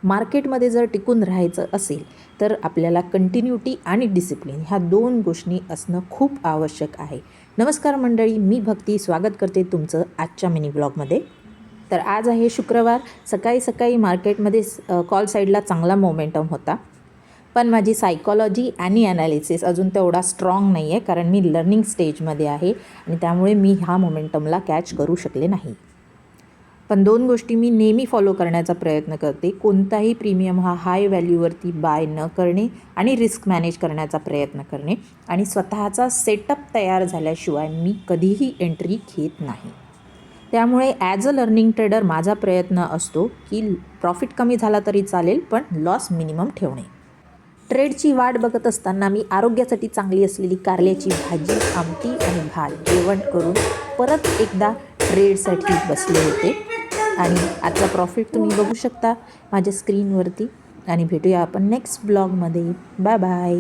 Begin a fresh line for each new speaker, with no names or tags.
मार्केटमध्ये जर टिकून राहायचं असेल तर आपल्याला कंटिन्युटी आणि डिसिप्लिन ह्या 2 गोष्टी असणं खूप आवश्यक आहे. नमस्कार मंडळी, मी भक्ती स्वागत करते तुमचं आजच्या मिनी ब्लॉगमध्ये. तर आज आहे शुक्रवार. सकाळी मार्केटमध्ये कॉल साईडला चांगला मोमेंटम होता, पण माझी सायकॉलॉजी आणि ॲनालिसिस अजून तेवढा स्ट्रॉंग नाही आहे, कारण मी लर्निंग स्टेजमध्ये आहे आणि त्यामुळे मी ह्या मोमेंटमला कॅच करू शकले नाही. पण 2 गोष्टी मी नेहमी फॉलो करण्याचा प्रयत्न करते. कोणताही प्रीमियम हा हाय व्हॅल्यूवरती बाय न करणे आणि रिस्क मॅनेज करण्याचा प्रयत्न करणे आणि स्वतःचा सेटअप तयार झाल्याशिवाय मी कधीही एंट्री घेत नाही. त्यामुळे ॲज अ लर्निंग ट्रेडर माझा प्रयत्न असतो की प्रॉफिट कमी झाला तरी चालेल, पण लॉस मिनिमम ठेवणे. ट्रेडची वाट बघत असताना मी आरोग्यासाठी चांगली असलेली कारल्याची भाजी, आमटी आणि भात जेवण करून परत एकदा ट्रेडसाठी बसले होते आणि आजचा प्रॉफिट तुम्ही बघू शकता माझ्या स्क्रीनवरती. आणि भेटूया आपण नेक्स्ट ब्लॉगमध्ये. Bye bye.